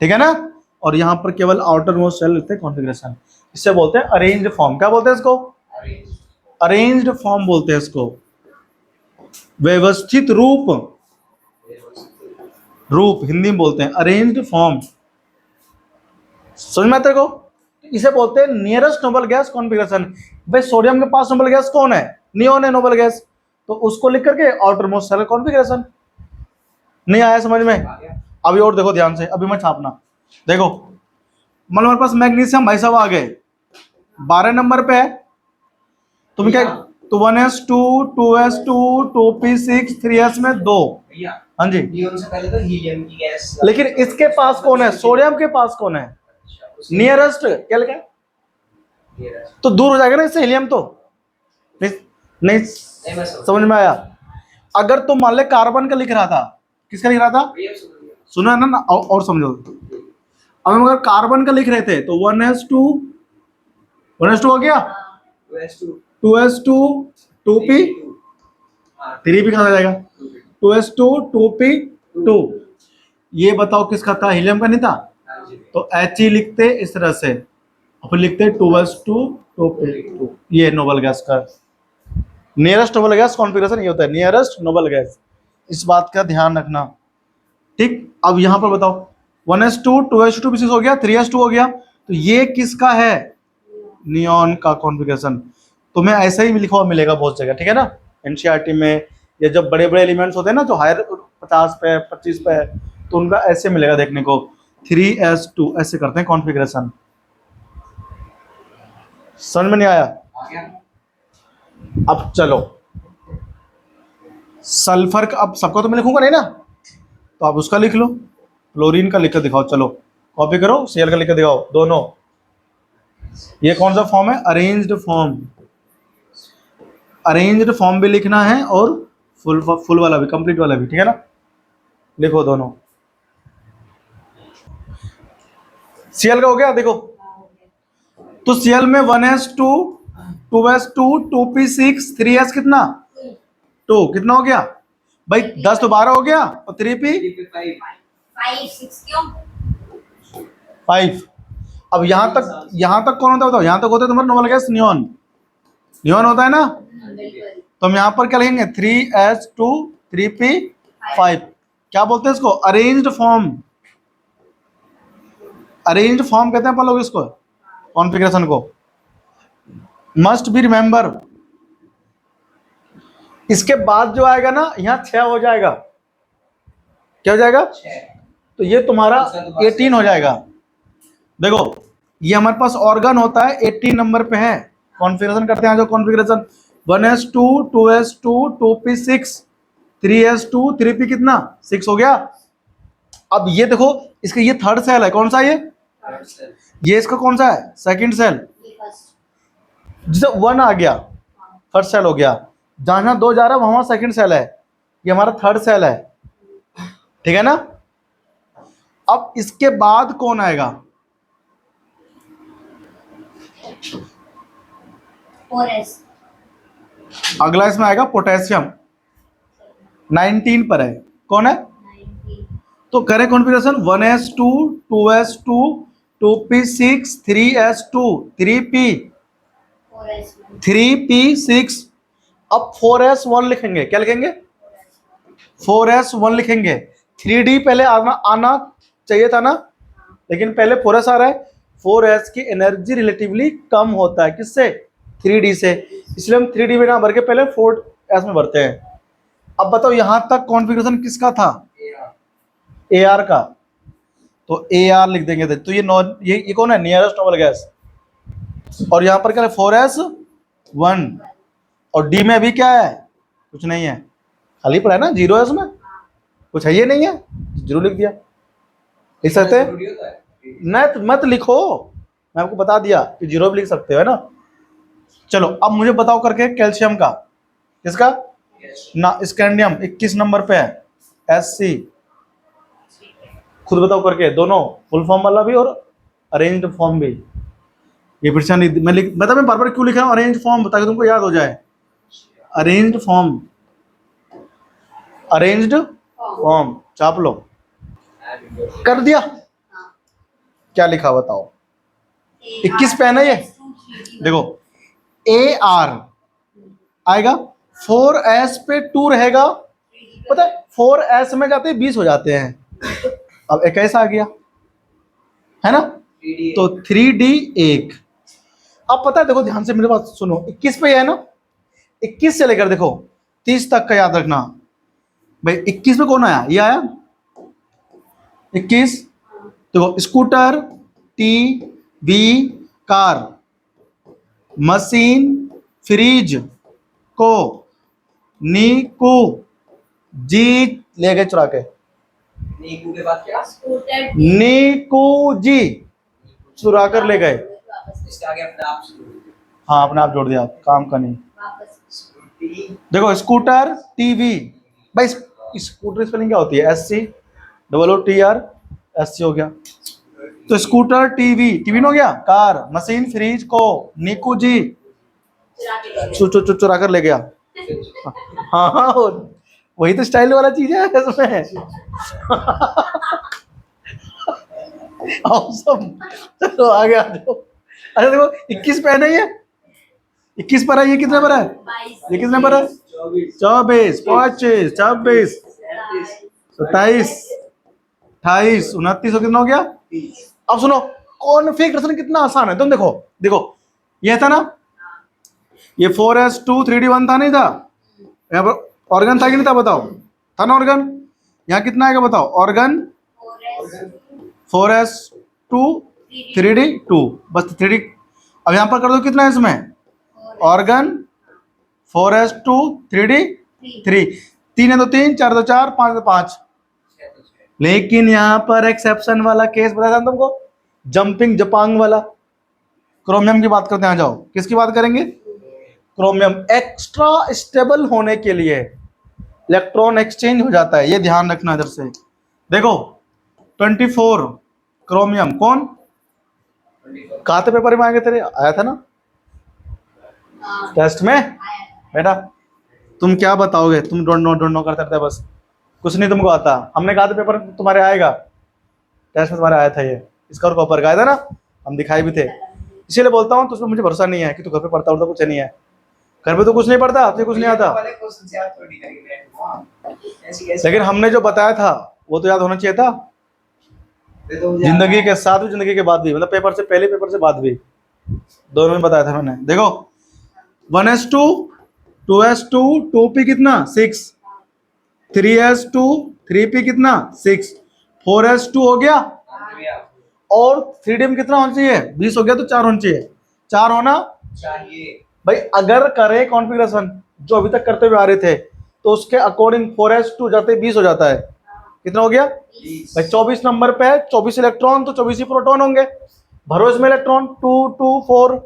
ठीक है ना? और यहां पर केवल आउटर मोस्ट सेल लिखते हैं कॉन्फ़िगरेशन। इससे बोलते हैं अरेंज्ड फॉर्म। क्या बोलते हैं इसको? अरेंज्ड फॉर्म बोलते हैं इसको, व्यवस्थित रूप। रूप हिंदी में बोलते हैं अरेंज्ड फॉर्म। समझ में आता है को? इसे बोलते हैं नियरेस्ट नोबल गैस कॉन्फ़िगरेशन। भाई सोडियम के पास नोबल गैस कौन है? नियॉन है नोबल गैस, तो उसको लिख करके आउटर मोस्ट सेल कॉन्फ़िगरेशन। नहीं आया समझ में? अभी और देखो ध्यान से, अभी मत छापना। देखो मान लो हमारे पास मैग्नीशियम भाई साहब आ गए, 12 नंबर पे है। तुम क्या, तो 1s2, 2s2, 2p6, 3s में 2। भैया हाँ जी, नियॉन से पहले तो हीलियम की गैस। लेकिन इसके पास कौन है? सोडियम के पास कौन है? नियरेस्ट। क्या लिखा है? तो दूर हो जाएगा ना इससे हीलियम, तो नहीं, नहीं समझ में आया? अगर तुम मान ले कार्बन का लिख रहा था, किसका लिख रहा था? सुना है ना? और समझो, अब हम अगर कार्बन का लिख रहे थे तो 1s2 हो गया, 2s2 2p, 3 भी कहा जाएगा, 2s2 2p2। ये बताओ किसका था? हीलियम का नहीं था? तो He लिखते इस तरह से, फिर लिखते 2s2 2p2। ये नोबल गैस का नियरेस्ट नोबल गैस कॉन्फ़िगरेशन ये होता है, नियरेस्ट नोबल गैस। इस बात का ध्यान रखना, ठीक? अब यहां पर बताओ 1s2, 2s2, 2p6 हो गया, 3s2 हो गया, तो ये किसका है? नियॉन का कॉन्फ़िगरेशन। तुम्हें ऐसा ही लिखा हुआ मिलेगा बहुत जगह, ठीक है ना? एनसीईआरटी में, या जब बड़े बड़े एलिमेंट्स होते हैं ना जो हायर 50 पे 25 पे है, तो उनका ऐसे मिलेगा देखने को, 3s2 ऐसे करते हैं कॉन्फ़िगरेशन। समझ में नहीं आया? आ गया? अब चलो, सल्फर का अब सबका तो मैं लिखूंगा नहीं ना, तो आप उसका लिख लो, फ्लोरीन का लिख कर दिखाओ। चलो कॉपी करो, Cl का लिख कर दिखाओ दोनों। ये कौन सा फॉर्म है? Arranged form. अरेंज्ड फॉर्म भी लिखना है और फुल वाला भी, कंप्लीट वाला भी, ठीक है ना? लिखो दोनों। Cl का हो गया देखो, तो Cl में 1s2 2s2 2p6 3s कितना 2 कितना हो गया भाई? 10 तो 12 हो गया, और 3p 3p5 5 6 क्यों? 5। अब यहाँ तक कौन होता है बताओ? यहाँ तक होता है तुम्हारा नॉर्मल गैस नियॉन, नियॉन होता है ना? बिल्कुल। तो हम यहाँ पर क्या लिखेंगे? 3s2 3p5। क्या बोलते हैं इसको? Arranged form. अरेंज्ड फॉर्म कहते हैं अपन लोग इसको, कॉन्फ़िगरेशन को। Must be remember. इसके बाद जो आएगा ना, यहाँ 6 हो जाएगा। क्या हो जाएगा? 6। तो ये तुम्हारा 18 हो जाएगा। देखो ये हमारे पास ऑर्गन होता है 18 नंबर पे है। कॉन्फ़िगरेशन करते हैं जो configuration 1s2 2s2 2p6 3s2 3p कितना 6 हो गया। अब ये देखो, इसका ये थर्ड सेल है, कौन सा ये इसका कौन सा है? Second shell. ये फर्स्ट। जिसे 1 आ गया, थर्ड सेल हो गया। जहां जहां 2 जा रहा है वहां सेकंड सेल है, ये हमारा थर्ड सेल है, ठीक है ना? अब इसके बाद कौन आएगा? 4s। अगला इसमें आएगा पोटेशियम, 19 पर है। कौन है? 19। तो करें configuration 1s2 2s2 2p6 3s2 3p 4s 3p6। अब 4s1 लिखेंगे। क्या लिखेंगे? 4s1 लिखेंगे। 3d पहले आना चाहिए था ना, लेकिन पहले 4s आ रहा है। 4s की एनर्जी रिलेटिवली कम होता है किससे? 3d से, इसलिए हम 3d में ना भर के पहले 4s में भरते हैं। अब बताओ यहां तक कॉन्फ़िगरेशन किसका था? AR का। तो AR लिख देंगे। तो ये कौन है? Nearest noble gas. और यहाँ पर क्या है? 4s1। और D में अभी क्या है? कुछ नहीं है, खाली पड़ा है ना, 0 है उसमें, कुछ है ये नहीं है, 0 लिख दिया। लिख सकते हैं? नहीं तो मत लिखो, मैं आपको बता दिया कि 0 भी लिख सकते हो, है ना? चलो अब मुझे बताओ करके कैल्शियम का। किसका? ना स्कैंडियम 21 नंबर पे है, SC। खुद बताओ करके, दोनों फुल फॉर्म वाला भी और अरेंज्ड फॉर्म भी। ये फिर से मैं बार बार क्यों लिख रहा हूँ अरेंज फॉर्म, ताकि तुमको याद हो जाए। अरेंज्ड फॉर्म, अरेंज्ड फॉर्म छाप लो। कर दिया? क्या लिखा बताओ? 21 पेन है ये। देखो AR आएगा, 4s पे 2 रहेगा। पता है 4s में जाते 20 हो जाते हैं। अब 21 आ गया, है ना? तो 3d 1। अब पता है, देखो ध्यान से मेरे बात सुनो, 21 पे है ना, 21 से लेकर देखो 30 तक का याद रखना भाई। 21 पे कौन आया? ये आया 21। देखो scooter, TV, car, machine, fridge को नीकू जी ले गए चुरा के। नीकू के बाद क्या? स्कूटर नीकू जी चुरा कर ले गए। इसके आगे अपने आप से हाँ अपने आप जोड़ दिया, काम का नहीं। वापस। देखो स्कूटर, टीवी, भाई स्कूटर स्पेलिंग क्या होती है? SCOOTR, SC हो गया। तो स्कूटर, टीवी, टीवी हो गया, कार, मशीन, फ्रिज को नीकू जी चुरा कर ले गया। हाँ हाँ वही तो स्टाइल वाला चीज है इसमें। awesome। चलो आगे आ जाओ। अच्छा देखो 21 पे है ना, ये 21 पर है, ये कितने पर है? 22। ये कितने पर है? 24 25 26 27 28 29 कितना हो गया? अब सुनो कॉन्फ़िगरेशन कितना आसान है। तुम देखो देखो, ये था ना, ये 4s2 3d1 था नहीं था? यहाँ पर ऑर्गन था कि नहीं था? बताओ, था ना ऑर्गन? यहाँ कितना आएगा बताओ? ऑर्गन 4s2 3d2, बस 3d। अब यहाँ पर कर दो कितना है इसमें, ऑर्गन 4s2 3d 3, 3 है तो 3, 4 तो 4, 5 तो 5। लेकिन यहाँ पर एक्सेप्शन वाला केस बताया था तुमको, जंपिंग जपांग वाला। क्रोमियम की बात करते हैं, आ जाओ किसकी बात करेंगे, क्रोमियम। एक्स्ट्रा स्टेबल होने के लिए इलेक्ट्रॉन एक्सचेंज हो जाता है, ये ध्यान रखना इधर से। देखो 24 क्रोमियम, कौन कहा था पेपर में आगे तेरे, आया था ना टेस्ट में बेटा। तुम क्या बताओगे, तुम डोंट नो करते रहते बस, कुछ नहीं तुमको आता। हमने कहा था पेपर तुम्हारे आएगा, टेस्ट में तुम्हारे आया था ये, इसका और कॉपर का आया था ना, हम दिखाए भी थे। इसीलिए बोलता हूँ, तो उसमें मुझे भरोसा नहीं है कि तू घर पे पढ़ता उड़ता कुछ नहीं है। घर पे तो कुछ नहीं पढ़ता, तुझे कुछ नहीं आता, लेकिन हमने जो बताया था वो तो याद होना चाहिए था। जिंदगी के साथ भी, जिंदगी के बाद भी, मतलब पेपर से पहले पेपर से बाद भी, दोनों में बताया था मैंने। देखो 1s2 2s2 2p कितना 6, 3s2 3p कितना 6, 4s2 हो गया, और 3d में कितना होना चाहिए 20 हो गया, तो 4 होना चाहिए, 4 होना चाहिए भाई। अगर करे कॉन्फ़िगरेशन जो अभी तक करते हुए आ रहे थे, तो उसके अकॉर्डिंग 4s2 जाते 20 हो जाता है। कितना हो गया भाई, 24 नंबर पे है, 24 इलेक्ट्रॉन तो 24 ही प्रोटॉन होंगे। भरो इसमें इलेक्ट्रॉन, 2 2 4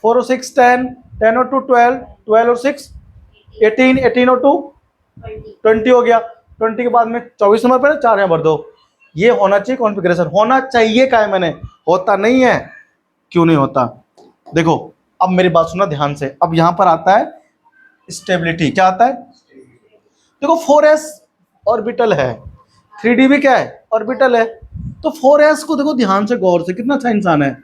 4 और 6 10, 10 और 2 12, 12 और 6 18, 18 और 2 20 हो गया। 20 के बाद में 24 नंबर पर 4 यहाँ भर दो। ये होना चाहिए कॉन्फ़िगरेशन, होना चाहिए क्या है, मैंने होता नहीं है। क्यों नहीं होता, देखो अब मेरी बात सुनना ध्यान से। अब यहाँ पर आता है स्टेबिलिटी, क्या आता है, देखो 4s ऑर्बिटल है, 3d भी क्या है ऑर्बिटल है। तो 4s को देखो ध्यान से गौर से, कितना अच्छा इंसान है,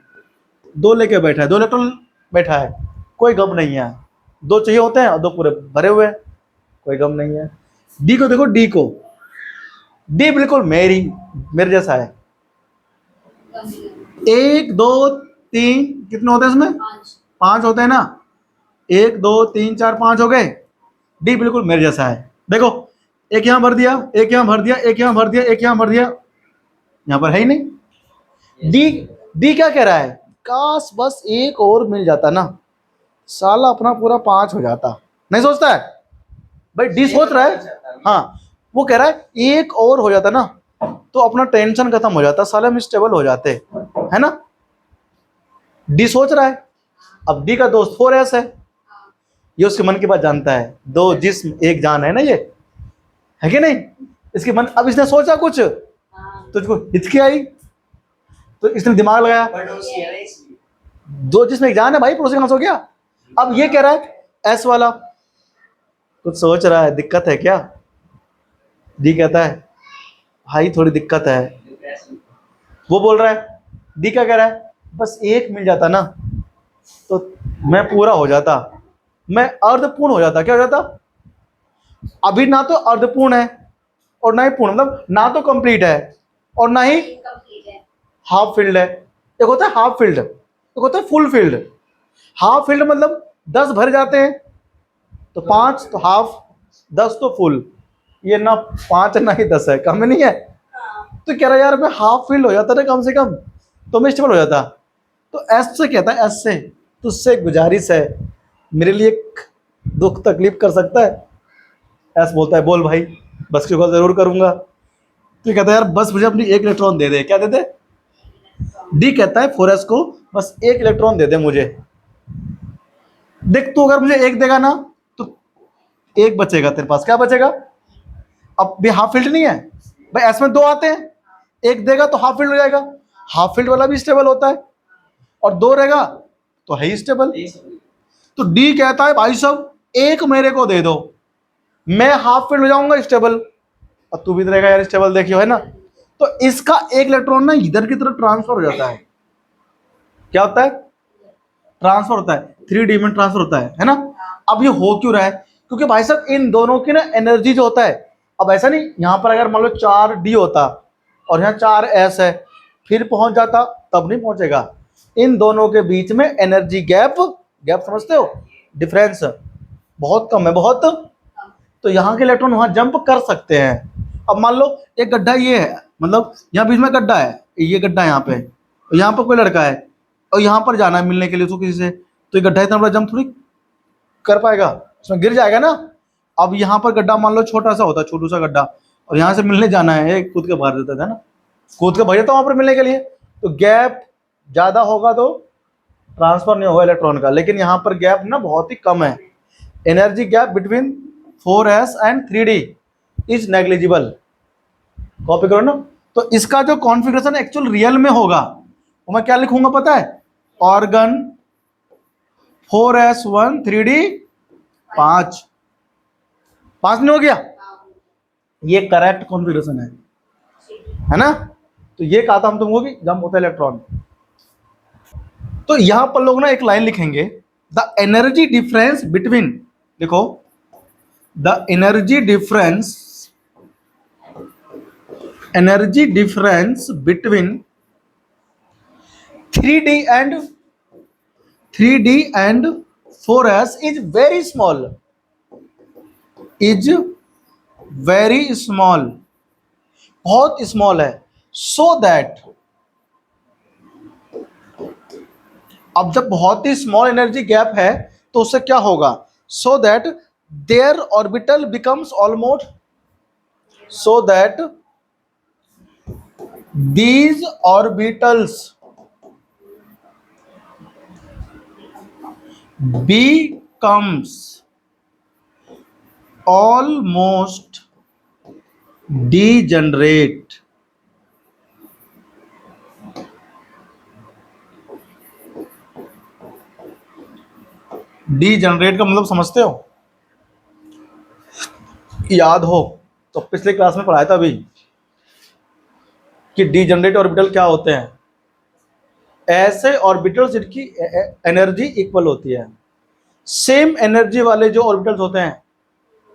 2 लेके बैठा है, 2 इलेक्ट्रॉन बैठा है, कोई गम नहीं है। 2 चाहिए होते हैं और 2 पूरे भरे हुए हैं, कोई गम नहीं है। डी को देखो, डी को, डी बिल्कुल मेरे जैसा है। 1 2 3 कितने होते हैं इसमें, 5 होते हैं ना, 1 2 3 4 5 हो गए। डी बिल्कुल मेरे जैसा है। देखो एक यहाँ भर दिया, एक यहाँ भर दिया, एक यहाँ भर दिया, एक यहाँ भर दिया, यहाँ पर है ही नहीं। डी डी क्या कह रहा है, काश बस एक और मिल जाता ना, साला अपना पूरा 5 हो जाता। नहीं सोचता है भाई, डी सोच रहा है, हाँ वो कह रहा है एक और हो जाता ना, तो अपना टेंशन खत्म हो जाता, साले हम स्टेबल हो जाते, है ना। डी सोच रहा है। अब डी का दोस्त 4s है, ये उसके मन की बात जानता है, 2 जिस्म एक जान है ना, ये है कि नहीं, इसके मन। अब इसने सोचा कुछ, तो इसको हिचकी आई, तो इसने दिमाग लगाया, 2 जिस्म एक जान है भाई, पड़ोसी का नाश हो गया। अब ये कह रहा है एस वाला कुछ सोच रहा है, दिक्कत है क्या, डी कहता है भाई थोड़ी दिक्कत है। वो बोल रहा है, डी क्या कह रहा है, बस एक मिल जाता ना तो मैं पूरा हो जाता, मैं अर्धपूर्ण हो जाता। क्या हो जाता, अभी ना तो अर्धपूर्ण है और ना ही पूर्ण, मतलब ना तो कंप्लीट है और ना ही हाफ फील्ड है। एक होता है हाफ फील्ड, एक होता है फुल फील्ड। हाफ फील्ड मतलब 10 भर जाते हैं तो 5 तो हाफ, 10 तो फुल। ये ना 5 ना ही 10 है, कम नहीं है। तो कह रहा यार मैं हाफ फील्ड हो जाता ना कम से कम, तो मैं स्टेबल हो जाता। तो एस से कहता है, एस से तुझसे एक गुजारिश है, मेरे लिए एक दुख तकलीफ कर सकता है। एस बोलता है बोल भाई, बस की कॉल जरूर करूंगा। तो कहता है यार बस मुझे अपनी 1 इलेक्ट्रॉन दे दे। क्या दे दे, डी कहता है 4s को बस 1 इलेक्ट्रॉन दे दे मुझे। देख तो अगर मुझे 1 देगा ना तो 1 बचेगा तेरे पास, क्या बचेगा, अब भी हाफ फील्ड नहीं है भाई, एस में 2 आते हैं, 1 देगा तो हाफ फील्ड हो जाएगा, हाफ फील्ड वाला भी स्टेबल होता है, और 2 रहेगा तो है ही स्टेबल। तो डी कहता है भाई साहब 1 मेरे को दे दो, मैं हाफ फील्ड हो जाऊंगा स्टेबल, और तू भी रहेगा यार स्टेबल, देखियो है ना। तो इसका 1 इलेक्ट्रॉन ना इधर की तरफ ट्रांसफर हो जाता है। क्या होता है, ट्रांसफर होता है, 3D में ट्रांसफर होता है ना। अब ये हो क्यों रहा है, क्योंकि भाई साहब इन दोनों की ना एनर्जी जो होता है, अब ऐसा नहीं यहाँ पर अगर मान लो 4D होता और यहाँ 4s है, फिर पहुंच जाता, तब नहीं पहुंचेगा। इन दोनों के बीच में एनर्जी गैप समझते हो, डिफरेंस बहुत कम है, बहुत। तो यहाँ के इलेक्ट्रॉन वहां जंप कर सकते हैं। अब मान लो एक गड्ढा ये है, मतलब यहाँ बीच में गड्ढा है, ये गड्ढा यहाँ पे, यहाँ पर कोई लड़का है, और यहाँ पर जाना है मिलने के लिए उसको किसी से, तो ये गड्ढा इतना बड़ा जंप थोड़ी कर पाएगा, उसमें गिर जाएगा ना। अब यहाँ पर गड्ढा मान लो छोटा सा होता है, छोटू सा गड्ढा, और यहाँ से मिलने जाना है, ये कूद के बाहर देता था ना, कूद के भर जाता वहाँ पर मिलने के लिए, तो गैप ज़्यादा होगा तो ट्रांसफर नहीं होगा इलेक्ट्रॉन का। लेकिन यहाँ पर गैप ना बहुत ही कम है, energy gap between 4s and 3d is negligible. Copy करो ना। तो इसका जो कॉन्फ़िगरेशन एक्चुअल रियल में होगा वो मैं क्या लिखूंगा पता है, ऑर्गन 4s1 3d 5 नहीं हो गया, ये करेक्ट कॉन्फ़िगरेशन है ना। तो ये कहा था हम तुमको कि जंप होता है इलेक्ट्रॉन। तो यहां पर लोग ना एक लाइन लिखेंगे, द एनर्जी डिफरेंस बिटवीन, देखो the energy difference between 3d and 4s is very small, बहुत स्मॉल है। सो दैट, अब जब बहुत ही स्मॉल एनर्जी गैप है तो उससे क्या होगा, so that their orbital becomes almost, so that these orbitals becomes almost degenerate। Degenerate का मतलब समझते हो, याद हो तो पिछले क्लास में पढ़ाया था अभी कि डीजनरेट ऑर्बिटल क्या होते हैं, ऐसे ऑर्बिटल्स जिनकी एनर्जी इक्वल होती है, सेम एनर्जी वाले जो ऑर्बिटल्स होते हैं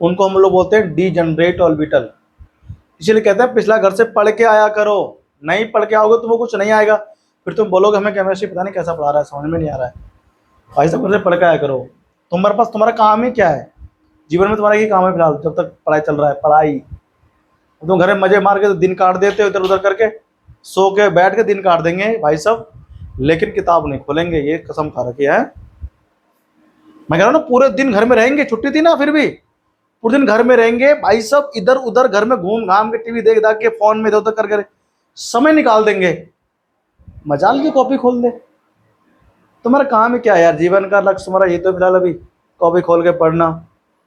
उनको हम लोग बोलते हैं डीजनरेट ऑर्बिटल। इसलिए कहते हैं पिछला घर से पढ़ के आया करो, नहीं पढ़ के आओगे तो वो कुछ नहीं आएगा, फिर तुम बोलोगे हमें केमिस्ट्री पता नहीं कैसा पढ़ा रहा है, समझ में नहीं आ रहा है। भाई सब घर से पढ़ के आया करो। तुम्हारे पास तुम्हारा काम ही क्या है जीवन में, तुम्हारा ये काम है फिलहाल जब तक पढ़ाई चल रहा है, पढ़ाई। तुम घर में मजे मार के तो दिन काट देते हो इधर उधर करके, सो के बैठ के दिन काट देंगे भाई सब, लेकिन किताब नहीं खोलेंगे, ये कसम खा रखी है। मैं कह रहा हूँ ना पूरे दिन घर में रहेंगे, छुट्टी थी ना फिर भी पूरे दिन घर में रहेंगे भाई सब, इधर उधर घर में घूम घाम के टीवी देख दाख के फोन में इधर उधर कर समय निकाल देंगे, मजाल की कॉपी खोल दे। तुम्हारा काम है क्या यार, जीवन का लक्ष्य तुम्हारा ये तो फिलहाल अभी कॉपी खोल के पढ़ना,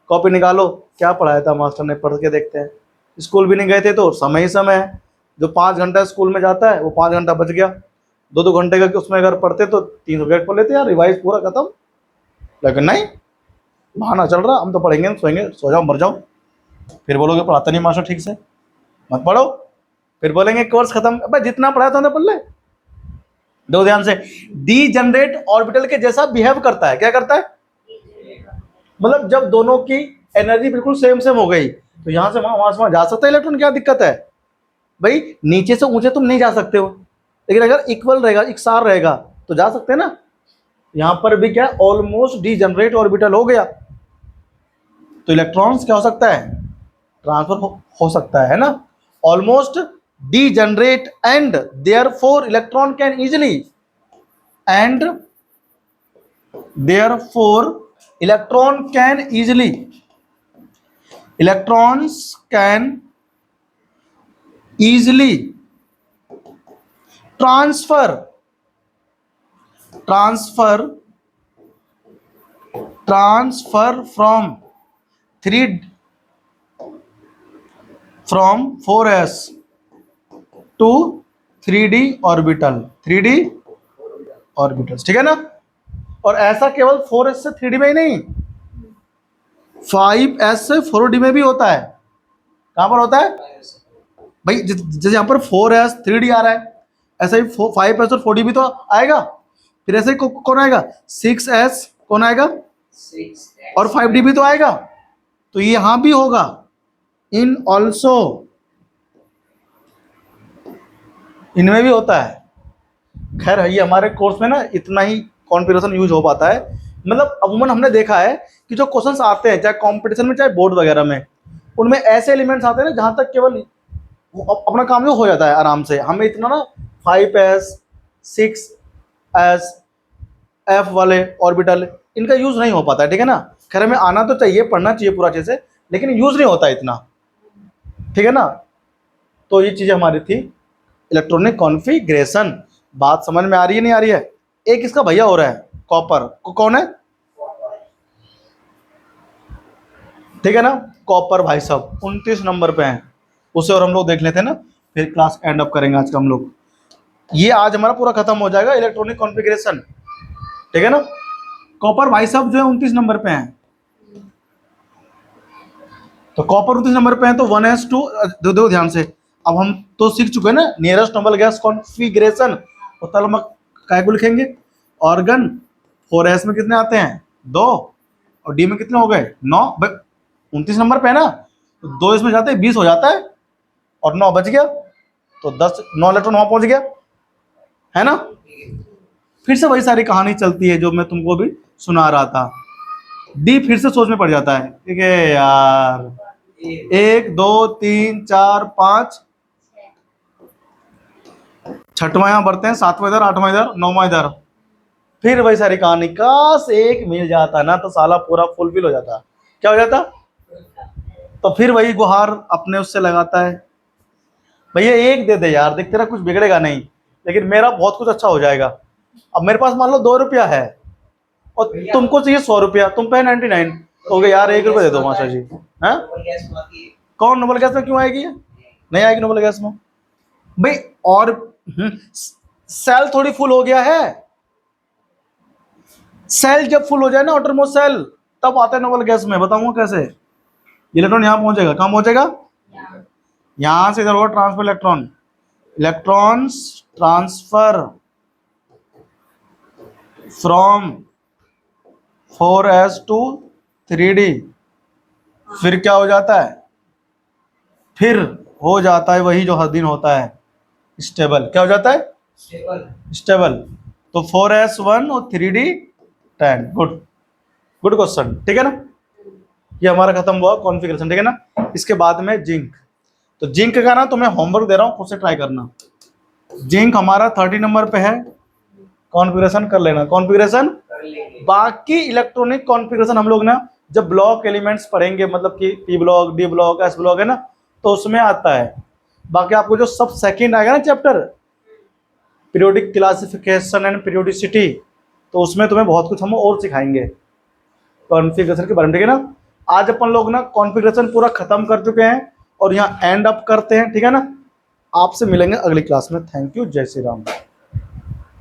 कॉपी निकालो क्या पढ़ाया था मास्टर ने, पढ़ के देखते हैं। स्कूल भी नहीं गए थे तो समय ही समय है, जो 5 घंटा स्कूल में जाता है वो 5 घंटा बच गया, 2 घंटे का उसमें अगर पढ़ते तो 3 सब्जेक्ट पढ़ लेते यार, रिवाइज पूरा खत्म। लेकिन नहीं, बहाना चल रहा, हम तो पढ़ेंगे सोएंगे, सो जाओ मर जाओ, फिर बोलोगे पढ़ाता नहीं मास्टर ठीक से, मत पढ़ो, फिर बोलेंगे कोर्स खत्म। भाई जितना पढ़ाया था पढ़ ले। दो ध्यान से, डीजनरेट ऑर्बिटल के जैसा बिहेव करता है, क्या करता है, मतलब जब दोनों की एनर्जी बिल्कुल सेम हो गई तो यहां से वहां जा सकता है इलेक्ट्रॉन, क्या दिक्कत है भाई, नीचे से ऊंचे तुम नहीं जा सकते हो, लेकिन अगर इक्वल रहेगा इकसार रहेगा तो जा सकते हैं ना। यहां पर भी क्या ऑलमोस्ट डीजनरेट ऑर्बिटल हो गया, तो इलेक्ट्रॉन्स क्या हो सकता है, ट्रांसफर हो सकता है ना, almost degenerate and therefore electron can easily and therefore electrons can easily transfer from 4s to 3d orbitals, ठीक है ना। और ऐसा केवल 4s से 3d में ही नहीं, 5s से 4d में भी होता है। कहां पर होता है भाई, जैसे यहां पर 4s 3d आ रहा है, ऐसा ही 5s और 4d भी तो आएगा। फिर ऐसे ही कौन आएगा, 6s कौन आएगा, 6 और 5d भी तो आएगा, तो ये यहां भी होगा, इन ऑल्सो इनमें भी होता है। खैर ये हमारे कोर्स में ना इतना ही कॉन्फ़िगरेशन यूज हो पाता है, मतलब अमूमन हमने देखा है कि जो क्वेश्चंस आते हैं चाहे कंपटीशन में चाहे बोर्ड वगैरह में, उनमें ऐसे एलिमेंट्स आते हैं ना जहां तक केवल अपना काम जो हो जाता है आराम से, हमें इतना ना 5s 6 एस, एफ वाले ऑर्बिटल, इनका यूज नहीं हो पाता है, ठीक है ना। खैर हमें आना तो चाहिए, पढ़ना चाहिए पूरा अच्छे से, लेकिन यूज नहीं होता इतना, ठीक है ना। तो ये चीजें हमारी थी इलेक्ट्रॉनिक कॉन्फ़िगरेशन। बात समझ में आ रही है नहीं आ रही है। एक इसका भैया हो रहा है कॉपर, कौन है, ठीक है ना, कॉपर भाई साहब 29 नंबर पे हैं, उसे और हम लोग देख लेते हैं ना, फिर क्लास एंड अप करेंगे आज का हम लोग। ये आज हमारा पूरा खत्म हो जाएगा इलेक्ट्रॉनिक कॉन्फ़िगरेशन, ठीक है ना। कॉपर भाई साहब जो है 29 नंबर पे हैं, तो कॉपर 29 नंबर पे हैं, तो 1s2 दो ध्यान से। अब हम तो सीख चुके हैं ना नियरेस्ट नोबल गैस कॉन्फ़िगरेशन, तो तब हम काय को लिखेंगे, ऑर्गन 4s में कितने आते हैं 2, और डी में कितने हो गए 9, 29 नंबर पे है ना, तो 2 इसमें जाते हैं 20 हो जाता है, और 9 बच गया, तो 9 इलेक्ट्रॉन वहाँ पहुँच गया, है ना। फिर से वही सारी कहानी चलती है जो मैं तुमको भी सुना रहा था। डी फिर से सोच में पड़ जाता है, ठीक है यार, 1 2 3 4 5, छठवां यहाँ बढ़ते हैं, 7वां इधर, 8वां इधर, 9वां इधर, फिर वही सारी कहानी। काश एक मिल जाता ना तो साला पूरा फुलफिल हो जाता। क्या हो जाता, तो फिर वही गुहार अपने उससे लगाता है, भैया एक दे दे यार, देख तेरा कुछ बिगड़ेगा नहीं, लेकिन मेरा बहुत कुछ अच्छा हो जाएगा। अब मेरे पास मान लो 2 रुपया है और तुमको चाहिए 100 रुपया, तुम पे 99, हो गया यार 1 रुपया दे दो मास्टर जी। हैं, कौन नोबल गैस में क्यों आएगी ये, नहीं आएगी नोबल गैस में भाई। और सेल थोड़ी फुल हो गया है, सेल जब फुल हो जाए ना आउटरमोस्ट सेल, तब आता है नोबल गैस में। बताऊंगा कैसे। इलेक्ट्रॉन यहां पहुंचेगा, कहां पहुंचेगा, यहां से इधर होगा transfer electron, electrons transfer from 4s to 3d, फिर क्या हो जाता है, फिर हो जाता है वही जो हर दिन होता है, स्टेबल। क्या हो जाता है, स्टेबल। तो 4s1 और 3d 10। गुड, गुड क्वेश्चन, ठीक है ना। ये हमारा खत्म हुआ कॉन्फ़िगरेशन, ठीक है ना। इसके बाद में जिंक, तो जिंक का ना तो मैं होमवर्क दे रहा हूँ, खुद से ट्राई करना। जिंक हमारा 30 नंबर पे है, कॉन्फ़िगरेशन कर लेना, कॉन्फ़िगरेशन। बाकी इलेक्ट्रॉनिक कॉन्फ़िगरेशन हम लोग ना जब ब्लॉक एलिमेंट्स पढ़ेंगे, मतलब कि P block, D block, S block है ना, तो उसमें आता है। बाकी आपको जो सब सेकंड आएगा ना chapter, periodic classification and periodicity, तो उसमें तुम्हें बहुत कुछ हम और सिखाएंगे कॉन्फ़िगरेशन के बारे में, ठीक है ना। आज अपन लोग ना कॉन्फ़िगरेशन पूरा खत्म कर चुके हैं और यहाँ एंड अप करते हैं, ठीक है ना। आपसे मिलेंगे अगली क्लास में। थैंक यू, जय श्री राम।